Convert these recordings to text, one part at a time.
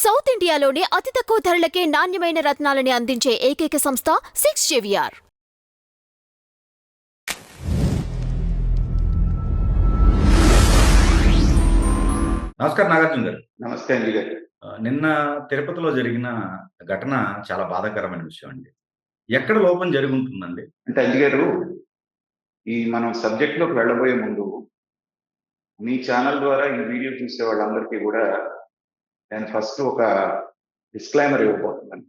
South ఇండియాలోనే అతి తక్కువ ధరలకే నాణ్యమైన రత్నాలని అందించే ఏకైక సంస్థ 6JVR. నమస్కారం నాగార్జున గారు. నమస్తే అండి గారు. నిన్న తిరుపతిలో జరిగిన ఘటన చాలా బాధాకరమైన విషయం అండి. ఎక్కడ లోపం జరిగి ఉంటుందండి? అంటే అంజి గారు, మనం సబ్జెక్ట్‌లోకి వెళ్ళబోయే ముందు మీ ఛానల్ ద్వారా ఈ వీడియో చూసే వాళ్ళందరికీ కూడా నేను ఫస్ట్ ఒక డిస్క్లైమర్ ఇవ్వబోతున్నాను.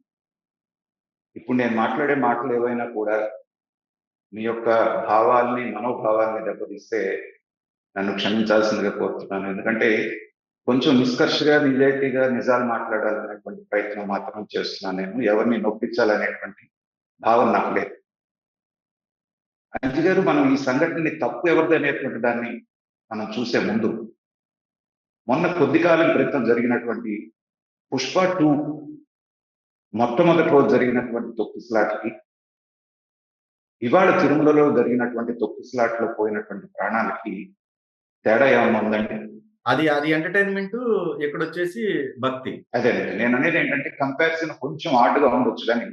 ఇప్పుడు నేను మాట్లాడే మాటలు ఏవైనా కూడా మీ యొక్క భావాల్ని, మనోభావాల్ని దెబ్బతీస్తే నన్ను క్షమించాల్సిందిగా కోరుతున్నాను. ఎందుకంటే కొంచెం నిష్కర్షగా, నిజాయితీగా నిజాలు మాట్లాడాలనేటువంటి ప్రయత్నం మాత్రం చేస్తున్నాను నేను. ఎవరిని నొప్పించాలనేటువంటి భావన నాకు లేదు. అంజి గారు, మనం ఈ సంఘటనని తప్పు ఎవరిది అనేటువంటి దాన్ని మనం చూసే ముందు, మొన్న కొద్ది కాలం క్రితం జరిగినటువంటి పుష్ప 2 మొట్టమొదటి రోజు జరిగినటువంటి తొక్కిసలాటకి, ఇవాళ తిరుమలలో జరిగినటువంటి తొక్కిసలాటలో పోయినటువంటి ప్రాణాలకి తేడా ఏమన్నా ఉందండి? అది ఎంటర్టైన్మెంట్, ఇక్కడొచ్చేసి భక్తి. అదేనండి నేను అనేది. ఏంటంటే కంపారిజన్ కొంచెం ఆర్డ్గా ఉండొచ్చు, కానీ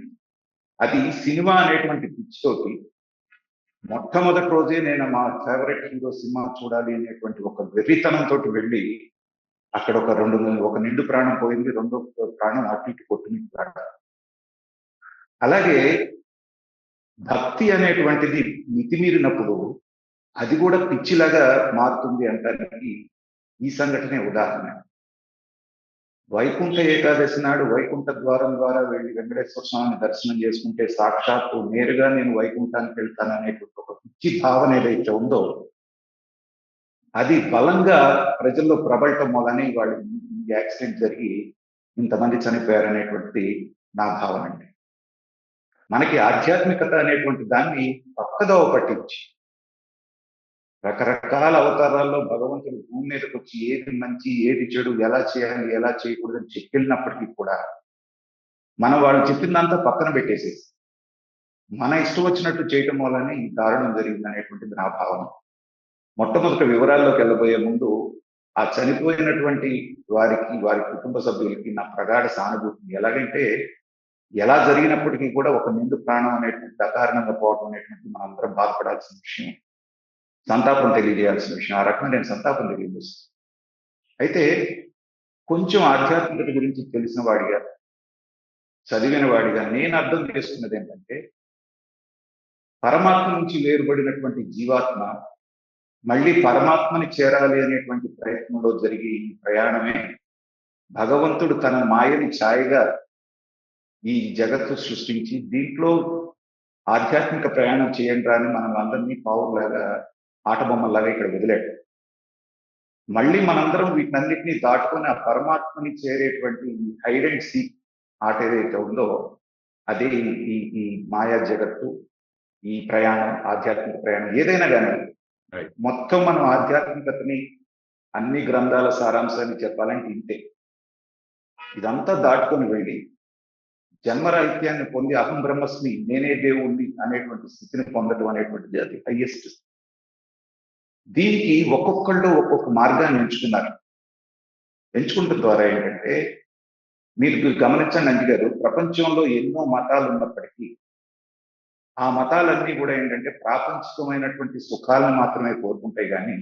అది సినిమా అనేటువంటి పిచ్చితోటి మొట్టమొదటి రోజే నేను మా ఫేవరెట్ హీరో సినిమా చూడాలి అనేటువంటి ఒక వెర్రితనంతో వెళ్ళి అక్కడ ఒక నిండు ప్రాణం పోయింది, రెండో ప్రాణం అటు ఇటు కొట్టుమిట్టాడు. అలాగే భక్తి అనేటువంటిది మితిమీరినప్పుడు అది కూడా పిచ్చిలాగా మారుతుంది అంటానికి ఈ సంఘటనే ఉదాహరణ. వైకుంఠ ఏకాదశి నాడు వైకుంఠ ద్వారం ద్వారా వెళ్ళి వెంకటేశ్వర స్వామిని దర్శనం చేసుకుంటే సాక్షాత్తు నేరుగా నేను వైకుంఠానికి వెళ్తాననేటువంటి ఒక పిచ్చి భావన ఏదైతే ఉందో అది బలంగా ప్రజల్లో ప్రబలటం వల్లనే వాళ్ళు ఈ యాక్సిడెంట్ జరిగి ఇంతమంది చనిపోయారనేటువంటిది నా భావన అండి. మనకి ఆధ్యాత్మికత అనేటువంటి దాన్ని పక్కదోవ పట్టించి రకరకాల అవతారాల్లో భగవంతుడు భూమి మీదకి వచ్చి ఏది మంచి ఏది చెడు, ఎలా చేయాలి ఎలా చేయకూడదు అని చెప్పినప్పటికీ కూడా మనం వాళ్ళు చెప్పిందంతా పక్కన పెట్టేసేసి మన ఇష్టం వచ్చినట్టు చేయటం వల్లనే ఈ దారుణం జరిగింది అనేటువంటిది నా భావన. మొట్టమొదటి వివరాల్లోకి వెళ్ళబోయే ముందు ఆ చనిపోయినటువంటి వారి కుటుంబ సభ్యులకి నా ప్రగాఢ సానుభూతి. ఎలాగంటే ఎలా జరిగినప్పటికీ కూడా ఒక నిండు ప్రాణం అనేటువంటి అకారణంగా పోవడం అనేటువంటి మనందరం బాధపడాల్సిన విషయం, సంతాపం తెలియజేయాల్సిన విషయం. ఆ రకంగా నేను సంతాపం తెలియజేస్తాను. అయితే కొంచెం ఆధ్యాత్మికత గురించి తెలిసిన వాడిగా, చదివిన వాడిగా నేను అర్థం చేసుకున్నది ఏంటంటే, పరమాత్మ నుంచి వేరుబడినటువంటి జీవాత్మ మళ్ళీ పరమాత్మని చేరాలి అనేటువంటి ప్రయత్నంలో జరిగే ఈ ప్రయాణమే భగవంతుడు తన మాయని ఛాయగా ఈ జగత్తు సృష్టించి దీంట్లో ఆధ్యాత్మిక ప్రయాణం చేయండి అని మనం అందరినీ పావులాగా, ఆటబొమ్మల్లాగా ఇక్కడ వదిలాడు. మళ్ళీ మనందరం వీటినన్నిటినీ దాటుకొని ఆ పరమాత్మని చేరేటువంటి ఈ హైడ్ అండ్ సీక్ ఆట ఏదైతే ఉందో అదే ఈ మాయా జగత్తు, ఈ ప్రయాణం, ఆధ్యాత్మిక ప్రయాణం ఏదైనా కానీ మొత్తం మనం ఆధ్యాత్మికతని అన్ని గ్రంథాల సారాంశాన్ని చెప్పాలంటే ఇంతే. ఇదంతా దాటుకొని వెళ్ళి జన్మరాహిత్యాన్ని పొంది అహం బ్రహ్మస్మి, నేనే దేవుణ్ణి అనేటువంటి స్థితిని పొందడం అనేటువంటిది అది హైయెస్ట్. దీనికి ఒక్కొక్కళ్ళు ఒక్కొక్క మార్గాన్ని ఎంచుకున్నారు. ఎంచుకుంటం ద్వారా ఏంటంటే, మీరు గమనించండి అంజి గారు, ప్రపంచంలో ఎన్నో మతాలు ఉన్నప్పటికీ ఆ మతాలన్నీ కూడా ఏంటంటే ప్రాపంచికమైనటువంటి సుఖాలను మాత్రమే కోరుకుంటాయి. కానీ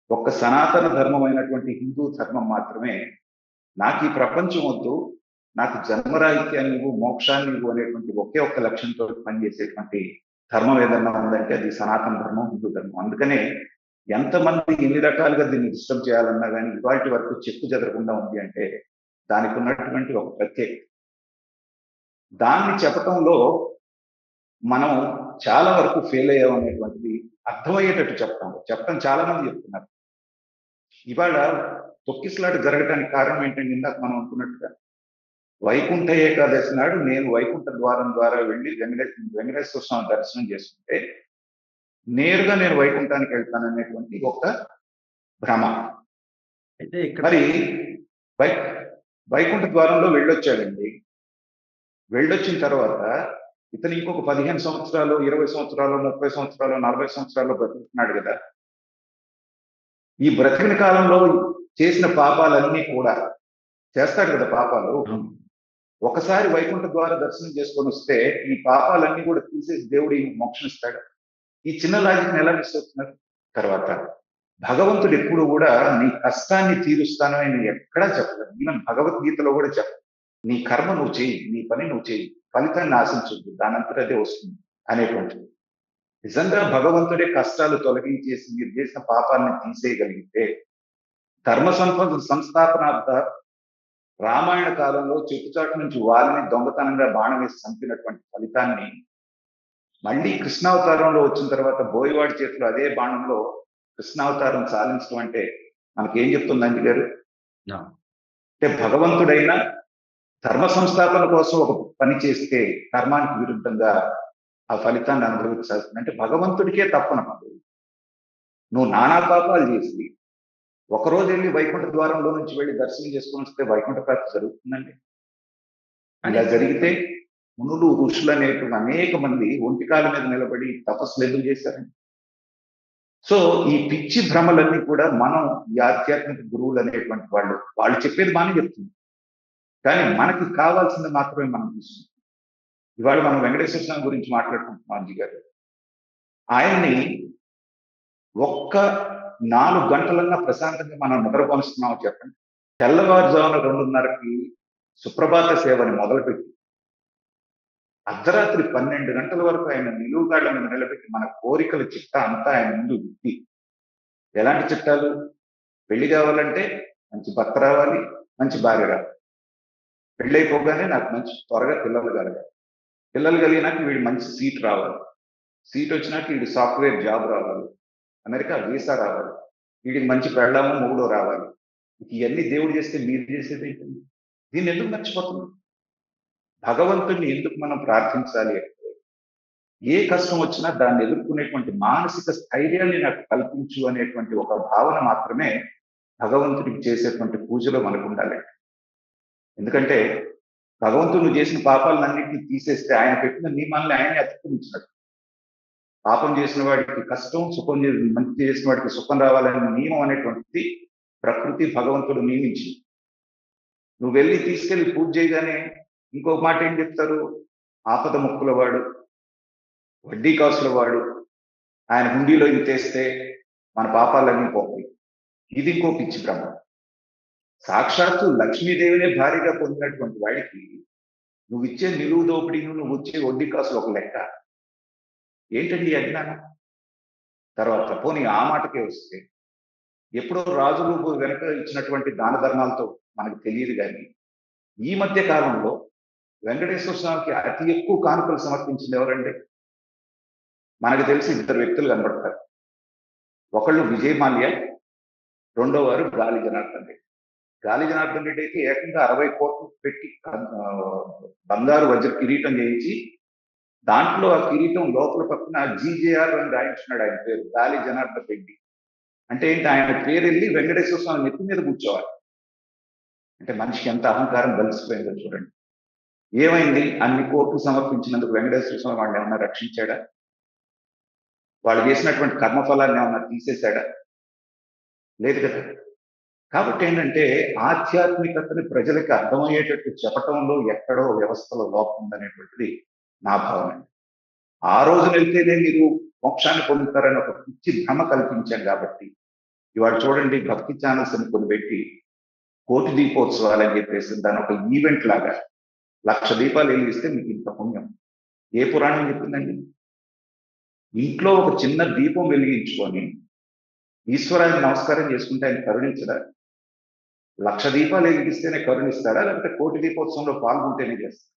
ఒక్క సనాతన ధర్మం అయినటువంటి హిందూ ధర్మం మాత్రమే నాకు ఈ ప్రపంచం వద్దు, నాకు జన్మరాహిత్యాన్ని ఇవ్వు, మోక్షాన్ని ఇవ్వు అనేటువంటి ఒకే ఒక్క లక్ష్యంతో పనిచేసేటువంటి ధర్మం ఏదన్నా ఉందంటే అది సనాతన ధర్మం, హిందూ ధర్మం. అందుకనే ఎంతమంది ఎన్ని రకాలుగా దీన్ని డిస్టర్బ్ చేయాలన్నా కానీ ఇవాటి వరకు చెక్కు చెదరకుండా ఉంది అంటే దానికి ఉన్నటువంటి ఒక ప్రత్యేకత. దాన్ని చెప్పటంలో మనం చాలా వరకు ఫెయిల్ అయ్యాం అనేటువంటిది అర్థమయ్యేటట్టు చెప్పడం చాలా మంది చెప్తున్నారు. ఇవాళ తొక్కిసలాట జరగడానికి కారణం ఏంటంటే, ఇందాక మనం అనుకున్నట్టుగా వైకుంఠ ఏకాదశి నాడు నేను వైకుంఠ ద్వారం ద్వారా వెళ్ళి వెంకటేశ్వర స్వామి దర్శనం చేసుకుంటే నేరుగా నేను వైకుంఠానికి వెళ్తాననేటువంటి ఒక భ్రమ. అయితే మరి వైకుంఠ ద్వారంలో వెళ్ళొచ్చాడండి. వెళ్ళొచ్చిన తర్వాత ఇతను ఇంకొక 15 సంవత్సరాలు, 20 సంవత్సరాలు, 30 సంవత్సరాలు, 40 సంవత్సరాలు బ్రతుకుతున్నాడు కదా. ఈ బ్రతికిన కాలంలో చేసిన పాపాలన్నీ కూడా చేస్తాడు కదా పాపాలు. అవును. ఒకసారి వైకుంఠ ద్వార దర్శనం చేసుకొని వస్తే ఈ పాపాలన్నీ కూడా తీసేసి దేవుడు ఈ మోక్షం ఇస్తాడు. ఈ చిన్న లాజిక్ని ఎలా మిస్ అవుతున్నారు? తర్వాత భగవంతుడు ఎప్పుడు కూడా నీ కష్టాన్ని తీరుస్తాను అని ఎక్కడా చెప్పలేదు. ఈవెన్ భగవద్గీతలో కూడా చెప్పదు. నీ కర్మ నువ్వు చేయి, నీ పని నువ్వు చేయి, ఫలితాన్ని ఆశించొద్దు, దానంతట అదే వస్తుంది అనేటువంటిది. నిజంగా భగవంతుడే కష్టాలు తొలగించేసి మీరు చేసిన పాపాలను తీసేయగలిగితే ధర్మ సంస్థాపనార్థ రామాయణ కాలంలో చెట్టుచాటు నుంచి వారిని దొంగతనంగా బాణం వేసి చంపినటువంటి ఫలితాన్ని మళ్ళీ కృష్ణావతారంలో వచ్చిన తర్వాత బోయవాడి చేతిలో అదే బాణంలో కృష్ణావతారం సాధించడం అంటే మనకేం చెప్తుంది అంజి గారు? అవును. అంటే భగవంతుడైనా ధర్మ సంస్థాపన కోసం ఒక పని చేస్తే ధర్మానికి విరుద్ధంగా ఆ ఫలితాన్ని అనుభవించాల్సింది. అంటే భగవంతుడికే తప్పనప్పుడు నువ్వు నానా పాపాలు చేసి ఒకరోజు వెళ్ళి వైకుంఠ ద్వారంలో నుంచి వెళ్ళి దర్శనం చేసుకొని వస్తే వైకుంఠ ప్రాప్తి జరుగుతుందండి. ఇలా జరిగితే మునులు ఋషులు అనేటువంటి అనేక మంది ఒంటికాల మీద నిలబడి తపస్సులు ఎందుకు చేశారండి? సో ఈ పిచ్చి భ్రమలన్నీ కూడా మనం ఈ ఆధ్యాత్మిక గురువులు అనేటువంటి వాళ్ళు చెప్పేది బాగానే చెప్తుంది, కానీ మనకి కావాల్సింది మాత్రమే మనం తీసుకుంటాం. ఇవాళ మనం వెంకటేశ్వర స్వామి గురించి మాట్లాడుకుంటున్నాం అంజి గారు. ఆయన్ని ఒక్క 4 గంటలన్నా ప్రశాంతంగా మనం నిద్రపోనిస్తున్నామో చెప్పండి. తెల్లవారుజామున 2:30కి సుప్రభాత సేవని మొదలుపెట్టి అర్ధరాత్రి 12 గంటల వరకు ఆయన నిలువుగాళ్ల మీద నిలబెట్టి మన కోరికల చిట్టా అంతా ఆయన ముందు విప్పి, ఎలాంటి చిట్టాలు? పెళ్లి కావాలంటే మంచి భర్త రావాలి, మంచి భార్య రావాలి. పెళ్ళైపోగానే నాకు మంచి త్వరగా పిల్లలు కలగాలి, పిల్లలు కలిగినాక వీడు మంచి సీట్ రావాలి, సీట్ వచ్చినాక వీడి సాఫ్ట్వేర్ జాబ్ రావాలి, అమెరికా వీసా రావాలి, వీడికి మంచి పెళ్ళాము మొగుడో రావాలి. ఇవన్నీ దేవుడు చేస్తే మీరు చేసేది ఏంటండి? దీన్ని ఎందుకు మర్చిపోతున్నాం? భగవంతుడిని ఎందుకు మనం ప్రార్థించాలి అంటే, ఏ కష్టం వచ్చినా దాన్ని ఎదుర్కొనేటువంటి మానసిక స్థైర్యాన్ని నాకు కల్పించు అనేటువంటి ఒక భావన మాత్రమే భగవంతుడికి చేసేటువంటి పూజలో మనకు ఉండాలి. ఎందుకంటే భగవంతుడు నువ్వు చేసిన పాపాలన్నింటినీ తీసేస్తే ఆయన పెట్టిన నియమాల్ని ఆయనే అతిక్రమించినట్టు. పాపం చేసిన వాడికి కష్టం, మంచి చేసిన వాడికి సుఖం రావాలనే నియమం అనేటువంటిది ప్రకృతి భగవంతుడు నియమించింది. నువ్వు వెళ్ళి తీసుకెళ్లి పూజ చేయగానే ఇంకొక మాట ఏం చెప్తారు? ఆపద ముక్కుల వాడు, వడ్డీ కాసుల వాడు, ఆయన హుండీలో ఇంతేస్తే మన పాపాలన్నీ పోతాయి. ఇది ఇంకో పిచ్చి భ్రమ. సాక్షాత్తు లక్ష్మీదేవినే భారీగా పొందినటువంటి వాడికి నువ్వు ఇచ్చే నిలువు దోపిడీను, నువ్వు వచ్చే వడ్డీ కాసులు ఒక లెక్క. ఏంటండి అజ్ఞానం? తర్వాత పోనీ ఆ మాటకే వస్తే, ఎప్పుడో రాజులు వెనక ఇచ్చినటువంటి దాన ధర్మాలతో మనకు తెలియదు, కానీ ఈ మధ్య కాలంలో వెంకటేశ్వర స్వామికి అతి ఎక్కువ కానుకలు సమర్పించింది ఎవరండి? మనకు తెలిసి 2 వ్యక్తులు కనబడతారు. ఒకళ్ళు విజయమాల్య, రెండో వారు గాలి జనార్దన్ రెడ్డి. గాలి జనార్దన్ రెడ్డి అయితే ఏకంగా 60 కోట్లు పెట్టి బంగారు వజ్ర కిరీటం చేయించి దాంట్లో ఆ కిరీటం లోపల పక్కన జీజేఆర్ అని రాయించున్నాడు ఆయన పేరు, గాలి జనార్దన్ రెడ్డి. అంటే ఏంటి? ఆయన పేరు వెళ్ళి వెంకటేశ్వర స్వామి నెత్తి మీద కూర్చోవాలి. అంటే మనిషికి ఎంత అహంకారం కలిసిపోయిందో చూడండి. ఏమైంది? అన్ని కోట్లు సమర్పించినందుకు వెంకటేశ్వర స్వామి వాళ్ళని ఏమన్నా రక్షించాడా? వాళ్ళు చేసినటువంటి కర్మఫలాన్ని ఏమన్నా తీసేశాడా? లేదు కదా. కాబట్టి ఏంటంటే ఆధ్యాత్మికతని ప్రజలకి అర్థమయ్యేటట్టు చెప్పటంలో ఎక్కడో వ్యవస్థలో లోపం ఉందనేటువంటిది నా భావన. ఆ రోజున వెళ్తేనే మీరు మోక్షాన్ని పొందుతారని ఒక పిచ్చి భ్రమ కల్పించాం కాబట్టి ఇవాళ చూడండి, భక్తి ఛానల్స్ అని కొనిపెట్టి కోటి దీపోత్సవాలు అని చెప్పేసి దాని ఒక ఈవెంట్ లాగా 1,00,000 దీపాలు వెలిగిస్తే మీకు ఇంత పుణ్యం. ఏ పురాణం చెప్తుందండి? ఇంట్లో ఒక చిన్న దీపం వెలిగించుకొని ఈశ్వరాన్ని నమస్కారం చేసుకుంటే ఆయన కరుణించడా? 1,00,000 దీపాలు వెలిగిస్తేనే కరుణిస్తాడా? లేకపోతే కోటి దీపోత్సవంలో పాల్గొంటేనే చేస్తాడా?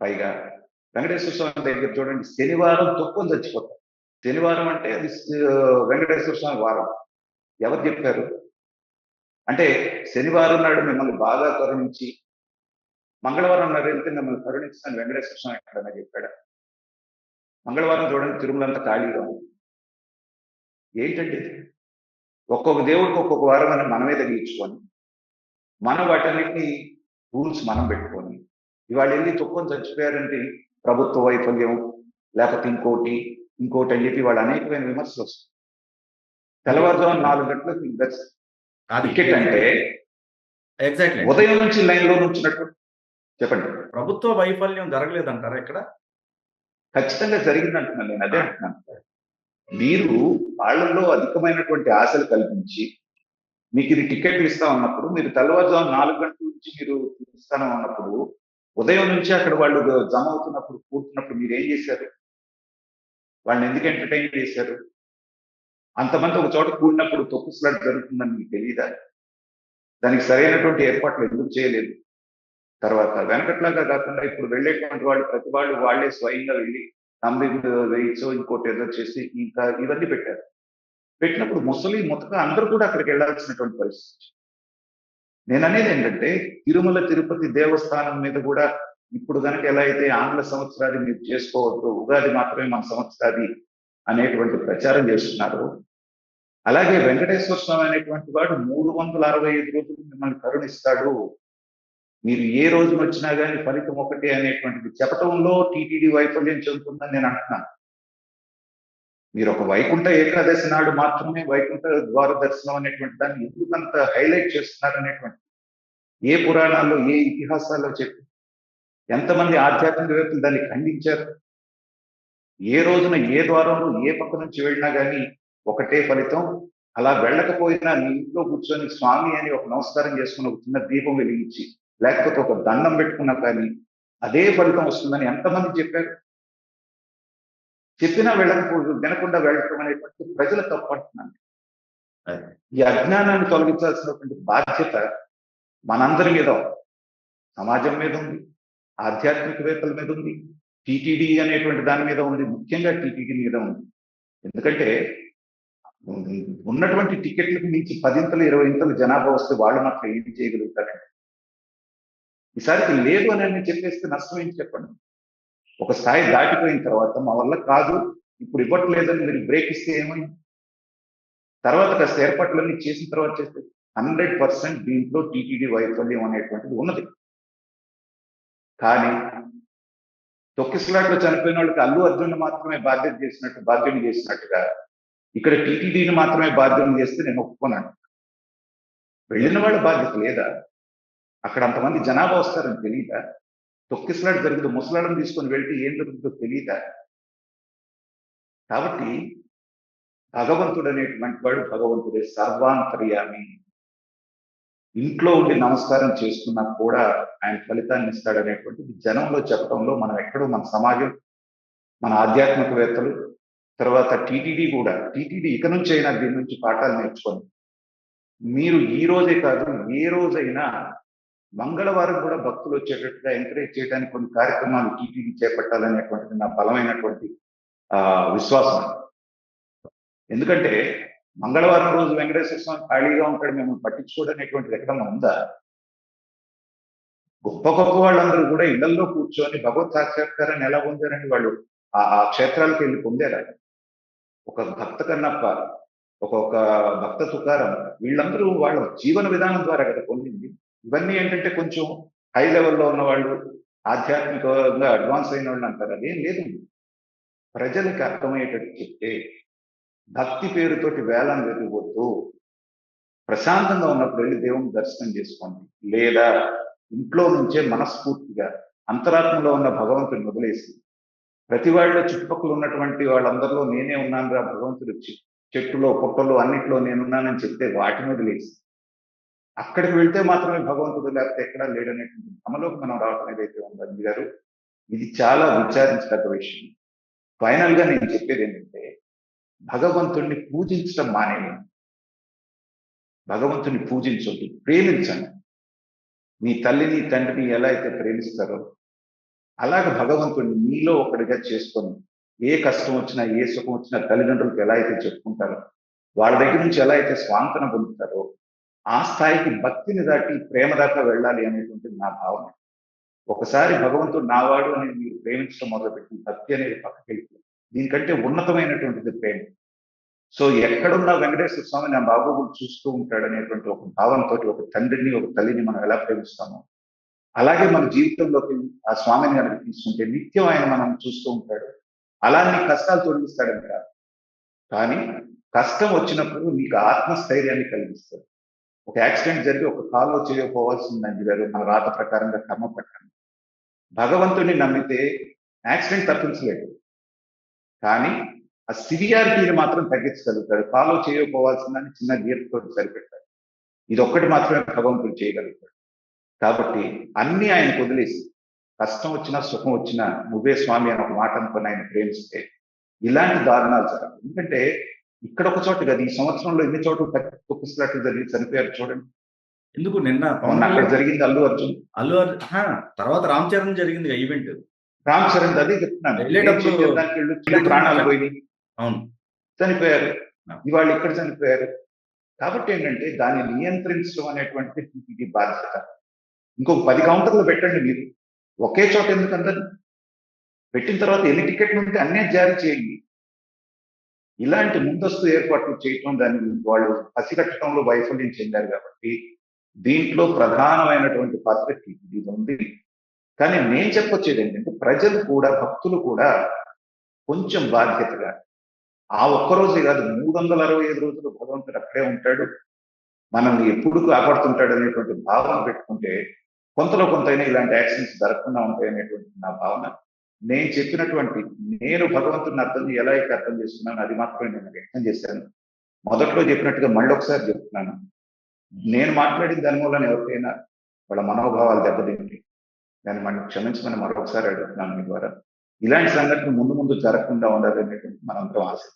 పైగా వెంకటేశ్వర స్వామి దగ్గర చూడండి, శనివారం తొక్కుని చచ్చిపోతారు. శనివారం అంటే అది వెంకటేశ్వర స్వామి వారం. ఎవరు చెప్పారు? అంటే శనివారం నాడు మిమ్మల్ని బాగా కరుణించి మంగళవారం నాడు వెళ్తే మిమ్మల్ని కరుణించని వెంకటేశ్వర స్వామి ఎక్కడన్నా చెప్పాడా? మంగళవారం చూడండి తిరుమలంతా ఖాళీగా ఉంది. ఏంటంటే ఒక్కొక్క దేవుడికి ఒక్కొక్క వారం అని మనమే తగిలించుకొని మనం వాటన్నిటిని రూల్స్ మనం పెట్టుకొని ఇవాళ వెళ్ళి తొక్కుని చచ్చిపోయారంటే ప్రభుత్వ వైఫల్యం, లేకపోతే ఇంకోటి అని చెప్పి వాళ్ళు అనేకమైన విమర్శలు వస్తాయి. తెల్లవారుజామున 4 గంటలకు టికెట్ అంటే ఎగ్జాక్ట్‌లీ అండి. ఉదయం నుంచి లైన్‌లో నుంచున్నట్టు చెప్పండి. ప్రభుత్వ వైఫల్యం జరగలేదంటారా ఇక్కడ? ఖచ్చితంగా జరిగిందంటున్నాను నేను. అదే అంటున్నాను. మీరు వాళ్ళల్లో అధికమైనటువంటి ఆశలు కల్పించి, మీకు ఇది టికెట్లు ఇస్తా ఉన్నప్పుడు, మీరు తెల్లవారుజామున 4 గంటల నుంచి మీరు ఇస్తాను అన్నప్పుడు, ఉదయం నుంచి అక్కడ వాళ్ళు జమ అవుతున్నప్పుడు, కూర్చున్నప్పుడు మీరేం చేశారు? వాళ్ళని ఎందుకు ఎంటర్‌టైన్ చేశారు? అంతమంది ఒక చోట కూడినప్పుడు తొక్కిసలాట జరుగుతుందని మీకు తెలీదా? దానికి సరైనటువంటి ఏర్పాట్లు ఎందుకు చేయలేదు? తర్వాత వెనకట్లాగా కాకుండా ఇప్పుడు వెళ్ళేటువంటి వాళ్ళు ప్రతి వాళ్ళు వాళ్ళే స్వయంగా వెళ్ళి తంబింగ్ వేయించో ఇంకోటి ఏదో చేసి ఇంకా ఇవన్నీ పెట్టారు. పెట్టినప్పుడు ముసలి ముతక అందరూ కూడా అక్కడికి వెళ్ళాల్సినటువంటి పరిస్థితి. నేను అనేది ఏంటంటే తిరుమల తిరుపతి దేవస్థానం మీద కూడా ఇప్పుడు కనుక ఎలా అయితే ఆంగ్ల సంవత్సరాది మీరు చేసుకోవద్దు, ఉగాది మాత్రమే మన సంవత్సరాది అనేటువంటి ప్రచారం చేస్తున్నారు. అలాగే వెంకటేశ్వర స్వామి అనేటువంటి వాడు 365 రోజులు మిమ్మల్ని కరుణిస్తాడు, మీరు ఏ రోజున వచ్చినా కానీ ఫలితం ఒకటి అనేటువంటిది చెప్పటంలో టీటీడీ వైఫల్యం చెందుతుందని నేను అంటున్నాను. మీరు ఒక వైకుంఠ ఏకాదశి నాడు మాత్రమే వైకుంఠ ద్వార దర్శనం అనేటువంటి దాన్ని ఎందుకంత హైలైట్ చేస్తున్నారు అనేటువంటి ఏ పురాణాల్లో ఏ ఇతిహాసాల్లో చెప్పి ఎంతమంది ఆధ్యాత్మికవేత్తలు దాన్ని ఖండించారు? ఏ రోజున ఏ ద్వారంలో ఏ పక్క నుంచి వెళ్ళినా కానీ ఒకటే ఫలితం. అలా వెళ్ళకపోయినా నీ ఇంట్లో కూర్చొని స్వామి అని ఒక నమస్కారం చేసుకుని ఒక చిన్న దీపం వెలిగించి లేకపోతే ఒక దండం పెట్టుకున్నా కానీ అదే ఫలితం వస్తుందని ఎంతమంది చెప్పారు? చెప్పినా వెళ్ళకపోదు వినకుండా వెళ్ళటం అనేటువంటి ప్రజల తప్పు అంటున్నాను. అది. ఈ అజ్ఞానాన్ని తొలగించాల్సినటువంటి బాధ్యత మనందరి మీద ఉంది. సమాజం మీద ఉంది, ఆధ్యాత్మికవేత్తల మీద ఉంది, టీటీడీ అనేటువంటి దాని మీద ఉంది, ముఖ్యంగా టీటీడీ మీద ఉంది. ఎందుకంటే ఉన్నటువంటి టికెట్లకు మించి 10 ఇంతలు 20 ఇంతలు జనాభా వస్తే వాళ్ళు మాత్రం ఏం చేయగలుగుతారండి? ఈసారికి లేదు అని చెప్పేస్తే నష్టం ఏంటి చెప్పండి? ఒక స్థాయి దాటిపోయిన తర్వాత మా వల్ల కాదు ఇప్పుడు ఇవ్వట్లేదని మీరు బ్రేక్ ఇస్తే ఏమైంది? తర్వాత కాస్త ఏర్పాట్లన్నీ చేసిన తర్వాత చేస్తే 100% దీంట్లో టీటీడీ వైఫల్యం అనేటువంటిది ఉన్నది. కానీ తొక్కిసలాట్లో చనిపోయిన వాళ్ళకి అల్లు అర్జున్ మాత్రమే బాధ్యం చేసినట్టుగా ఇక్కడ టీటీడీని మాత్రమే బాధ్యం చేస్తే నేను ఒప్పుకోనండి. వెళ్ళిన వాళ్ళ బాధ్యత లేదా? అక్కడ అంతమంది జనాభా వస్తారని తెలియదా? తొక్కిసలాట జరుగుతూ ముసలాళ్ళని తీసుకొని వెళ్తే ఏం జరుగుతుందో తెలియదా? కాబట్టి భగవంతుడు అనేటువంటి వాడు భగవంతుడే, సర్వాంతర్యామి. ఇంట్లో ఉండి నమస్కారం చేసుకున్నా కూడా ఆయన ఫలితాన్ని ఇస్తాడనేటువంటిది జనంలో చెప్పడంలో మనం ఎక్కడో మన సమాజం, మన ఆధ్యాత్మికవేత్తలు, తర్వాత టీటీడీ ఇక నుంచి అయినా దీని నుంచి పాఠాలు నేర్చుకోండి. మీరు ఈ రోజే కాదు ఏ రోజైనా మంగళవారం కూడా భక్తులు వచ్చేటట్టుగా ఎంకరేజ్ చేయడానికి కొన్ని కార్యక్రమాలు టీటీడీ చేపట్టాలనేటువంటిది నా బలమైనటువంటి విశ్వాసం. ఎందుకంటే మంగళవారం రోజు వెంకటేశ్వర స్వామి ఖాళీగా ఉంటాడు, మేము పట్టించుకోవడం ఎక్కడన్నా ఉందా? గొప్ప గొప్ప వాళ్ళందరూ కూడా ఇళ్లలో కూర్చొని భగవత్ సాక్షాత్కారాన్ని ఎలా పొందారండి? వాళ్ళు ఆ క్షేత్రాలకు వెళ్ళి పొందారా? ఒక భక్త కన్నప్ప, ఒక భక్త తుకారం, వీళ్ళందరూ వాళ్ళ జీవన విధానం ద్వారా కదా పొందింది. ఇవన్నీ ఏంటంటే కొంచెం హై లెవెల్లో ఉన్న వాళ్ళు, ఆధ్యాత్మికంగా అడ్వాన్స్ అయిన వాళ్ళు అంటారు. అదేం లేదండి. ప్రజలకు అర్థమయ్యేటట్టు చెప్తే భక్తి పేరుతోటి వేలం వెతువద్దు. ప్రశాంతంగా ఉన్నప్పుడు వెళ్ళి దేవుని దర్శనం చేసుకోండి. లేదా ఇంట్లో నుంచే మనస్ఫూర్తిగా అంతరాత్మలో ఉన్న భగవంతుని వదిలేసి ప్రతి వాళ్ళ చుట్టుపక్కల ఉన్నటువంటి వాళ్ళందరిలో నేనే ఉన్నాను రా భగవంతుడు, చెట్టులో పుట్టలో అన్నిట్లో నేనున్నానని చెప్తే వాటిని వదిలేసి అక్కడికి వెళ్తే మాత్రమే భగవంతుడు, లేకపోతే ఎక్కడా లేడనేటువంటి భ్రమలోకి మనం రావటం ఏదైతే ఉందండి గారు, ఇది చాలా విచారించదగ్గ విషయం. ఫైనల్ గా నేను చెప్పేది ఏంటంటే భగవంతుణ్ణి పూజించడం మానేయండి. భగవంతుని పూజించొద్దు, ప్రేమించండి. మీ తల్లిని తండ్రిని ఎలా అయితే ప్రేమిస్తారో అలాగ భగవంతుడిని మీలో ఒకటిగా చేసుకొని ఏ కష్టం వచ్చినా ఏ సుఖం వచ్చినా తల్లిదండ్రులకు ఎలా అయితే చెప్పుకుంటారో, వాళ్ళ దగ్గర నుంచి ఎలా అయితే స్వాంతన పొందుతారో ఆ స్థాయికి భక్తిని దాటి ప్రేమ దాకా వెళ్ళాలి అనేటువంటిది నా భావన. ఒకసారి భగవంతుడు నావాడు అని మీరు ప్రేమించడం మొదలుపెట్టి భక్తి అనేది పక్కకి వెళ్ళిపోయింది. దీనికంటే ఉన్నతమైనటువంటిది ప్రేమ. సో ఎక్కడున్నా వెంకటేశ్వర స్వామి నా బాగోగులు చూస్తూ ఉంటాడు అనేటువంటి ఒక భావంతో ఒక తండ్రిని ఒక తల్లిని మనం ఎలా ప్రేమిస్తామో అలాగే మన జీవితంలోకి ఆ స్వామిని కనుక తీసుకుంటే నిత్యం ఆయన మనం చూస్తూ ఉంటాడు. అలా నీ కష్టాలు తొలగిస్తాడని కాదు, కానీ కష్టం వచ్చినప్పుడు నీకు ఆత్మస్థైర్యాన్ని కలిగిస్తాడు. ఒక యాక్సిడెంట్ జరిగి ఒక కాల్లో చేయకపోవాల్సిందండి గారు మన రాత ప్రకారంగా కర్మ పట్టాలి. భగవంతుడిని నమ్మితే యాక్సిడెంట్ తప్పించలేడు. కానీ ఆ సివియారిటీని మాత్రం తగ్గించగలుగుతాడు. కాలో చేయకపోవాల్సిందని చిన్న గీతతో సరిపెట్టాడు. ఇది ఒక్కటి మాత్రమే భగవంతుడు చేయగలుగుతాడు. కాబట్టి అన్ని ఆయనకు వదిలేసి కష్టం వచ్చినా సుఖం వచ్చినా నువ్వే స్వామి అని ఒక మాట అనుకుని ఆయన ప్రేమిస్తే ఇలాంటి దారుణాలు జరగవు. ఎందుకంటే ఇక్కడ ఒక చోట కదా, ఈ సంవత్సరంలో ఎన్ని చోట్ల తొక్కిసలాట్లు జరిగి చనిపోయారు చూడండి. ఎందుకు నిన్న పవన్ మొన్న అక్కడ కళ్యాణ్ జరిగింది అల్లు అర్జున్, తర్వాత రామ్ చరణ్ జరిగింది ఈవెంట్. రామ్ చరణ్ అదే చెప్తున్నాను. వెళ్ళేటప్పుడు ఏం చేయడానికి వెళ్ళు, ప్రాణాలు పోయినాయి, అవును. చనిపోయారు. ఇవాళ ఇక్కడ చనిపోయారు. కాబట్టి ఏంటంటే దాన్ని నియంత్రించడం అనేటువంటిది టీటీడీ బాధ్యత. ఇంకొక 10 కౌంటర్లు పెట్టండి మీరు. ఒకే చోట ఎందుకంటారు? పెట్టిన తర్వాత ఎన్ని టికెట్లు ఉంటే అన్నీ జారీ చేయండి. ఇలాంటి ముందస్తు ఏర్పాట్లు చేయటం, దాన్ని వాళ్ళు పసిగట్టడంలో వైఫల్యం చెందారు కాబట్టి దీంట్లో ప్రధానమైనటువంటి పాత్ర టీటీడీ ఉంది. కానీ నేను చెప్పొచ్చేది ఏంటంటే ప్రజలు కూడా, భక్తులు కూడా కొంచెం బాధ్యతగా, ఆ ఒక్కరోజే కాదు 365 రోజులు భగవంతుడు అక్కడే ఉంటాడు, మనల్ని ఎప్పుడు కాపాడుతుంటాడు అనేటువంటి భావన పెట్టుకుంటే కొంతలో కొంతైనా ఇలాంటి యాక్సిడెంట్స్ జరగకుండా ఉంటాయి అనేటువంటి నా భావన. నేను చెప్పినటువంటి, నేను భగవంతుడిని ఎలా అయితే అర్థం చేసుకున్నాను అది మాత్రమే నేను వ్యక్తం చేశాను. మొదట్లో చెప్పినట్టుగా మళ్ళీ ఒకసారి చెప్తున్నాను, నేను మాట్లాడిన దాని మూలన ఎవరికైనా వాళ్ళ మనోభావాలు దెబ్బతింటే దాన్ని మనం క్షమించమని మరొకసారి అడుగుతున్నాను మీ ద్వారా. ఇలాంటి సంఘటనలు ముందు ముందు జరగకుండా ఉండాలనేటువంటి మనందరం ఆశ.